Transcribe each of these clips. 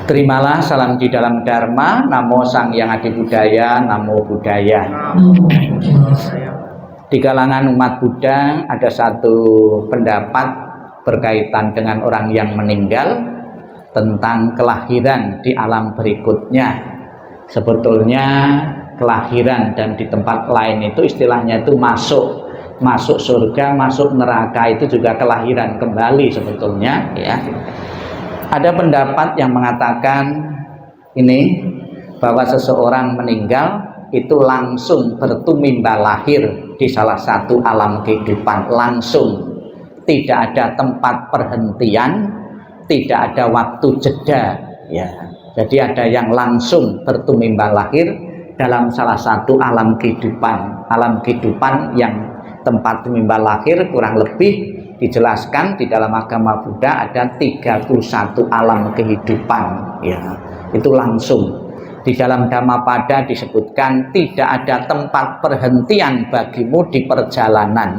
Terimalah salam di dalam Dharma, Namo Sang Yang Adi Budaya, Namo Buddhaya. Di kalangan umat Buddha ada satu pendapat berkaitan dengan orang yang meninggal tentang kelahiran di alam berikutnya. Sebetulnya kelahiran dan di tempat lain itu istilahnya itu masuk surga, masuk neraka itu juga kelahiran kembali sebetulnya, ya. Ada pendapat yang mengatakan ini bahwa seseorang meninggal itu langsung bertumimba lahir di salah satu alam kehidupan, langsung, tidak ada tempat perhentian, tidak ada waktu jeda, ya. Jadi ada yang langsung bertumimba lahir dalam salah satu alam kehidupan yang tempat tumimba lahir kurang lebih dijelaskan di dalam agama Buddha ada 31 alam kehidupan, ya. Itu langsung. Di dalam Dhammapada disebutkan tidak ada tempat perhentian bagimu di perjalanan.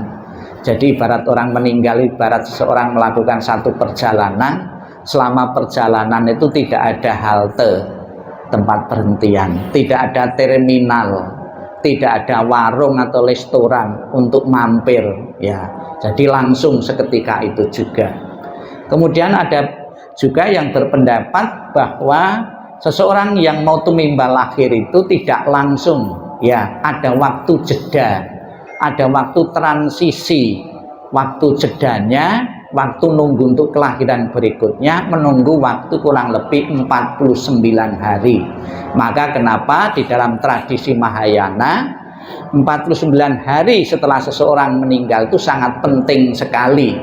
Jadi ibarat orang meninggal, ibarat seseorang melakukan satu perjalanan, selama perjalanan itu tidak ada halte, tempat perhentian, tidak ada terminal, tidak ada warung atau restoran untuk mampir, ya. Jadi langsung seketika itu juga. Kemudian ada juga yang berpendapat bahwa seseorang yang mau tumimba lahir itu tidak langsung, ya, ada waktu jeda, ada waktu transisi, waktu jedanya, waktu nunggu untuk kelahiran berikutnya, menunggu waktu kurang lebih 49 hari. Maka kenapa di dalam tradisi Mahayana 49 hari setelah seseorang meninggal itu sangat penting sekali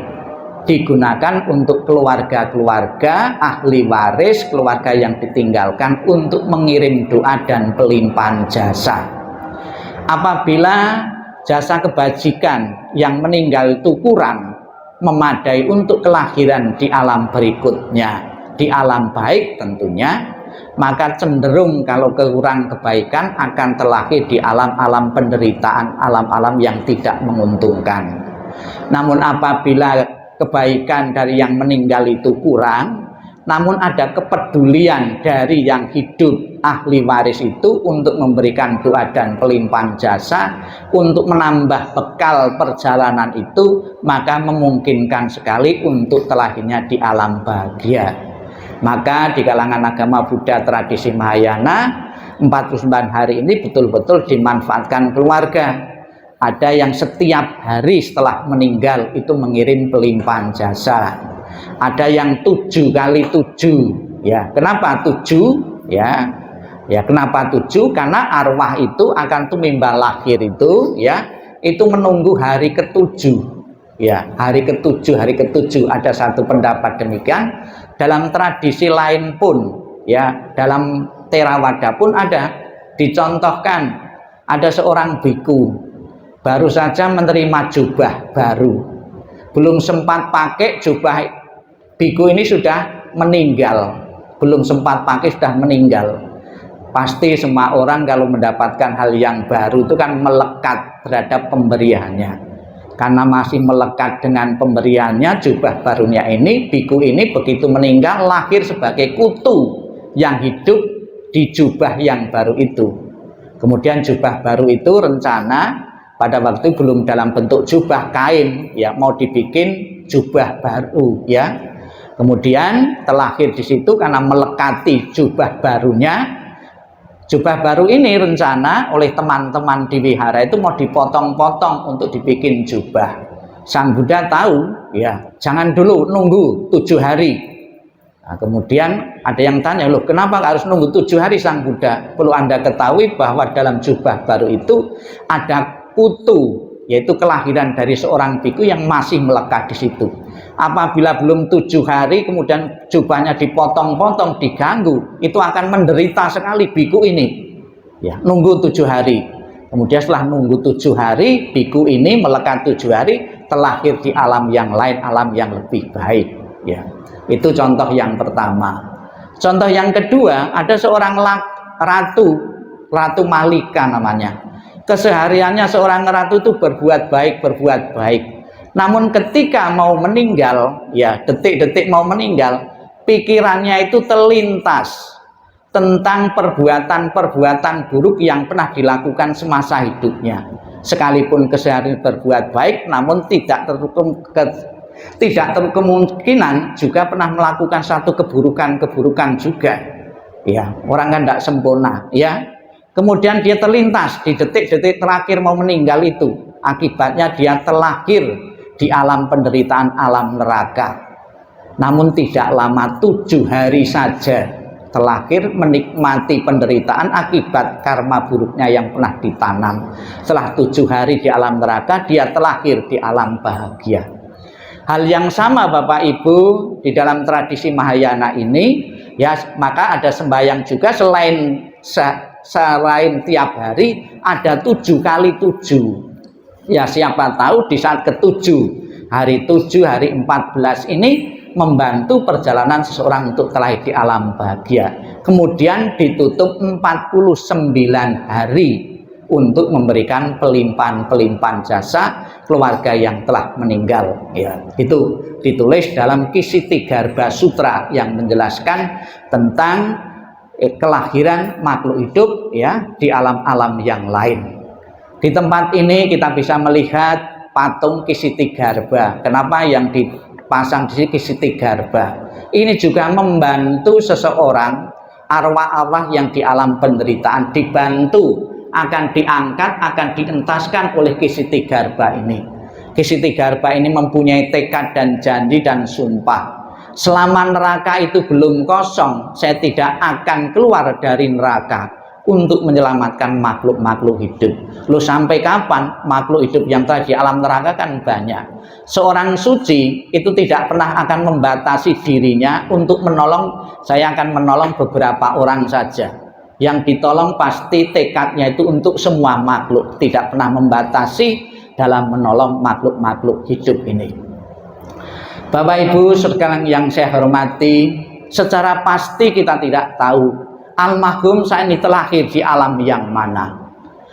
digunakan untuk keluarga-keluarga, ahli waris, keluarga yang ditinggalkan untuk mengirim doa dan pelimpahan jasa. Apabila jasa kebajikan yang meninggal itu kurang memadai untuk kelahiran di alam berikutnya, di alam baik tentunya, maka cenderung kalau kurang kebaikan akan terlahir di alam-alam penderitaan, alam-alam yang tidak menguntungkan. Namun apabila kebaikan dari yang meninggal itu kurang, namun ada kepedulian dari yang hidup, ahli waris itu untuk memberikan doa dan pelimpahan jasa untuk menambah bekal perjalanan itu, maka memungkinkan sekali untuk terlahirnya di alam bahagia. Maka di kalangan agama Buddha tradisi Mahayana 49 hari ini betul-betul dimanfaatkan keluarga. Ada yang setiap hari setelah meninggal itu mengirim pelimpahan jasa. Ada yang 7 kali 7, ya. Kenapa 7? Ya, kenapa 7? Karena arwah itu akan tumimba lahir itu, ya, itu menunggu hari ke-7. Ya, hari ke-7 ada satu pendapat demikian. Dalam tradisi lain pun, ya, dalam Theravada pun ada dicontohkan, ada seorang biku baru saja menerima jubah baru, belum sempat pakai jubah, biku ini sudah meninggal, belum sempat pakai sudah meninggal. Pasti semua orang kalau mendapatkan hal yang baru itu kan melekat terhadap pemberiannya. Karena masih melekat dengan pemberiannya, jubah barunya ini, biku ini begitu meninggal lahir sebagai kutu yang hidup di jubah yang baru itu. Kemudian jubah baru itu rencana pada waktu belum dalam bentuk jubah kain, ya, mau dibikin jubah baru, ya. Kemudian terlahir di situ karena melekati jubah barunya. Jubah baru ini rencana oleh teman-teman di wihara itu mau dipotong-potong untuk dibikin jubah. Sang Buddha tahu, ya, jangan dulu, nunggu 7 hari. Nah, kemudian ada yang tanya, loh, kenapa harus nunggu 7 hari Sang Buddha? Perlu Anda ketahui bahwa dalam jubah baru itu ada kutu, yaitu kelahiran dari seorang biku yang masih melekat di situ. Apabila belum 7 hari kemudian jubahnya dipotong-potong, diganggu, itu akan menderita sekali biku ini, ya. Nunggu 7 hari, kemudian setelah nunggu 7 hari, biku ini melekat 7 hari, terlahir di alam yang lain, alam yang lebih baik, ya. Itu contoh yang pertama. Contoh yang kedua, ada seorang ratu Malika namanya. Kesehariannya seorang ratu itu berbuat baik. Namun ketika mau meninggal, ya, detik-detik mau meninggal, pikirannya itu terlintas tentang perbuatan-perbuatan buruk yang pernah dilakukan semasa hidupnya. Sekalipun keseharian berbuat baik, namun tidak terlalu kemungkinan juga pernah melakukan satu keburukan juga. Ya, orang kan tidak sempurna. Ya, kemudian dia terlintas di detik-detik terakhir mau meninggal itu. Akibatnya dia terlahir di alam penderitaan, alam neraka. Namun tidak lama, 7 hari saja terlahir menikmati penderitaan akibat karma buruknya yang pernah ditanam. Setelah 7 hari di alam neraka, dia terlahir di alam bahagia. Hal yang sama Bapak Ibu di dalam tradisi Mahayana ini, ya, maka ada sembahyang juga selain tiap hari ada 7 kali 7. Ya, siapa tahu di saat ke-7, hari 7, hari 14 ini membantu perjalanan seseorang untuk terlahir di alam bahagia. Kemudian ditutup 49 hari untuk memberikan pelimpahan jasa keluarga yang telah meninggal. Ya, itu ditulis dalam Kisittigarbha Sutra yang menjelaskan tentang kelahiran makhluk hidup, ya, di alam-alam yang lain. Di tempat ini kita bisa melihat patung Kisittigarbha. Kenapa yang dipasang di sini Kisittigarbha? Ini juga membantu seseorang, arwah-arwah yang di alam penderitaan, dibantu, akan diangkat, akan dientaskan oleh Kisittigarbha ini. Kisittigarbha ini mempunyai tekad dan janji dan sumpah. Selama neraka itu belum kosong, saya tidak akan keluar dari neraka untuk menyelamatkan makhluk-makhluk hidup. Loh, sampai kapan? Makhluk hidup yang telah di alam neraka kan banyak. Seorang suci itu tidak pernah akan membatasi dirinya untuk menolong. Saya akan menolong beberapa orang saja. Yang ditolong pasti tekadnya itu untuk semua makhluk, tidak pernah membatasi dalam menolong makhluk-makhluk hidup ini. Bapak Ibu sekalian yang saya hormati, secara pasti kita tidak tahu almarhum saat ini terlahir di alam yang mana.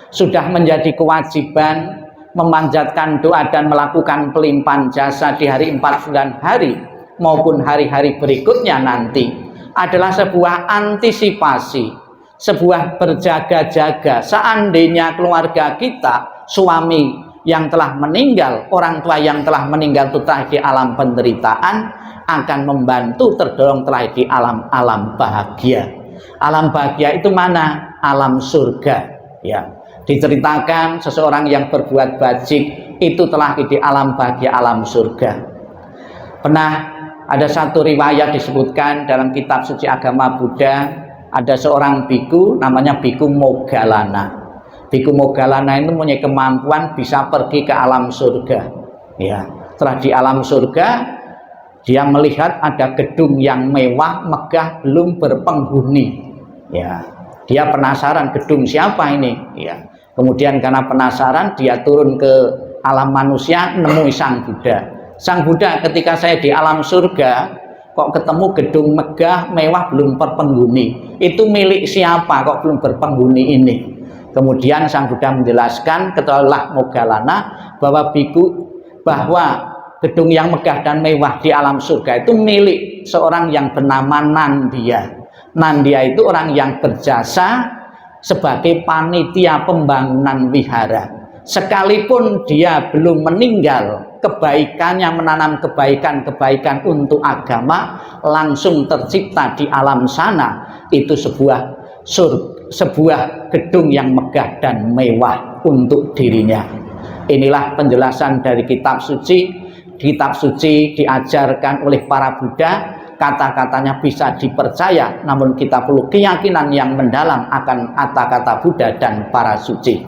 Sudah menjadi kewajiban memanjatkan doa dan melakukan pelimpahan jasa di hari 49 hari maupun hari-hari berikutnya nanti adalah sebuah antisipasi, sebuah berjaga-jaga. Seandainya keluarga kita, suami yang telah meninggal, orang tua yang telah meninggal itu telah di alam penderitaan, akan membantu terdorong telah di alam-alam bahagia. Alam bahagia itu mana? Alam surga. Ya, diceritakan seseorang yang berbuat bajik itu telah di alam bahagia, alam surga. Pernah ada satu riwayat disebutkan dalam kitab suci agama Buddha, ada seorang biku namanya Biku Moggallana. Biku Moggallana itu mempunyai kemampuan bisa pergi ke alam surga. Ya, setelah di alam surga dia melihat ada gedung yang mewah, megah, belum berpenghuni. Ya, dia penasaran gedung siapa ini. Ya, kemudian karena penasaran dia turun ke alam manusia, menemui Sang Buddha. Sang Buddha, ketika saya di alam surga, kok ketemu gedung megah, mewah, belum berpenghuni. Itu milik siapa kok belum berpenghuni ini? Kemudian Sang Buddha menjelaskan, ketahuilah Moggallana bahwa gedung yang megah dan mewah di alam surga itu milik seorang yang bernama Nandia. Nandia itu orang yang berjasa sebagai panitia pembangunan wihara. Sekalipun dia belum meninggal, kebaikannya menanam kebaikan-kebaikan untuk agama langsung tercipta di alam sana. Itu sebuah gedung yang megah dan mewah untuk dirinya. Inilah penjelasan dari kitab suci. Kitab suci diajarkan oleh para Buddha, kata-katanya bisa dipercaya, namun kita perlu keyakinan yang mendalam akan kata-kata Buddha dan para suci.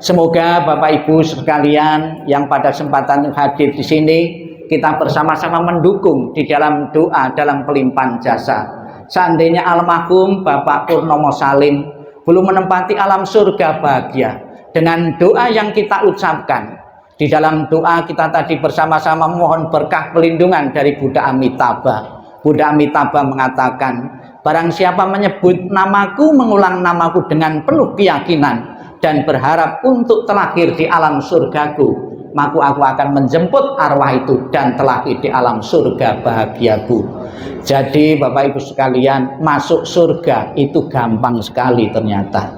Semoga Bapak Ibu sekalian yang pada kesempatan hadir di sini, kita bersama-sama mendukung di dalam doa, dalam pelimpahan jasa. Seandainya almarhum Bapak Purnomo Salim belum menempati alam surga bahagia, dengan doa yang kita ucapkan, di dalam doa kita tadi bersama-sama mohon berkah pelindungan dari Buddha Amitabha. Buddha Amitabha mengatakan, barang siapa menyebut namaku, mengulang namaku dengan penuh keyakinan dan berharap untuk terlahir di alam surgaku, maka aku akan menjemput arwah itu dan telahki di alam surga bahagiaku. Jadi Bapak Ibu sekalian, masuk surga itu gampang sekali ternyata.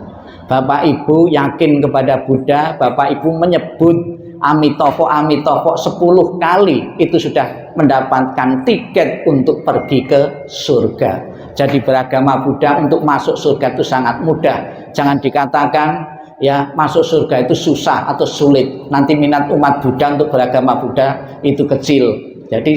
Bapak Ibu yakin kepada Buddha, Bapak Ibu menyebut Amitofo Amitofo 10 kali, itu sudah mendapatkan tiket untuk pergi ke surga. Jadi beragama Buddha untuk masuk surga itu sangat mudah. Jangan dikatakan ya masuk surga itu susah atau sulit, nanti minat umat Buddha untuk beragama Buddha itu kecil. Jadi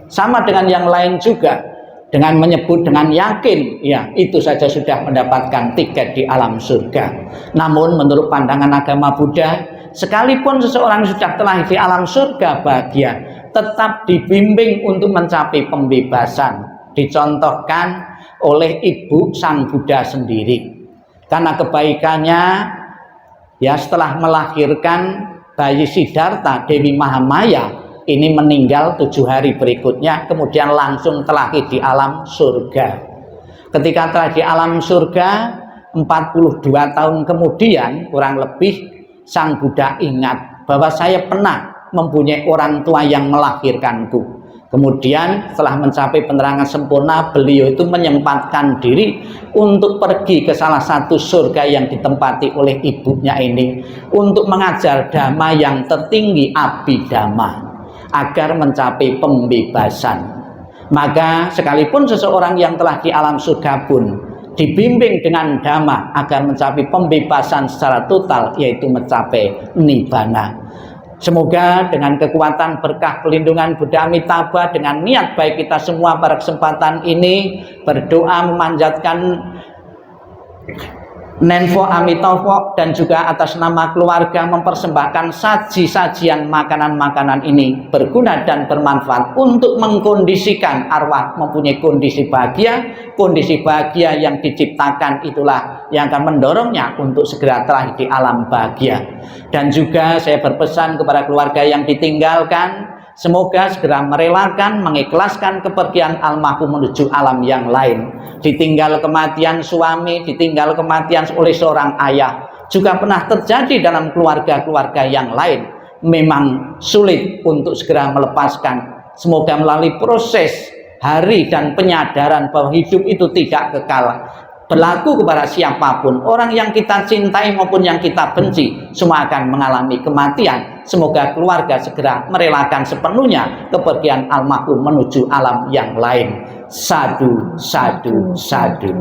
sama dengan yang lain juga, dengan menyebut dengan yakin, ya itu saja sudah mendapatkan tiket di alam surga. Namun menurut pandangan agama Buddha, sekalipun seseorang sudah telah di alam surga bahagia, tetap dibimbing untuk mencapai pembebasan. Dicontohkan oleh ibu sang Buddha sendiri, karena kebaikannya ya setelah melahirkan bayi Siddhartha, Dewi Mahamaya ini meninggal 7 hari berikutnya, kemudian langsung telahki di alam surga. Ketika telah di alam surga 42 tahun kemudian kurang lebih, sang Buddha ingat bahwa saya pernah mempunyai orang tua yang melahirkanku. Kemudian setelah mencapai penerangan sempurna, beliau itu menyempatkan diri untuk pergi ke salah satu surga yang ditempati oleh ibunya ini, untuk mengajar dhamma yang tertinggi, abhidhamma, agar mencapai pembebasan. Maka sekalipun seseorang yang telah di alam surga pun dibimbing dengan dhamma agar mencapai pembebasan secara total, yaitu mencapai nibbana. Semoga dengan kekuatan berkah pelindungan Buddha Amitabha, dengan niat baik kita semua pada kesempatan ini berdoa memanjatkan Nenfo Amitofo dan juga atas nama keluarga mempersembahkan saji-sajian makanan-makanan ini berguna dan bermanfaat untuk mengkondisikan arwah mempunyai kondisi bahagia. Kondisi bahagia yang diciptakan itulah yang akan mendorongnya untuk segera terakhir di alam bahagia. Dan juga saya berpesan kepada keluarga yang ditinggalkan, semoga segera merelakan, mengikhlaskan kepergian almarhum menuju alam yang lain. Ditinggal kematian suami, ditinggal kematian oleh seorang ayah, juga pernah terjadi dalam keluarga-keluarga yang lain. Memang sulit untuk segera melepaskan. Semoga melalui proses hari dan penyadaran bahwa hidup itu tidak kekal, berlaku kepada siapapun, orang yang kita cintai maupun yang kita benci, semua akan mengalami kematian. Semoga keluarga segera merelakan sepenuhnya kepergian almarhum menuju alam yang lain. Sadu, sadu, sadu.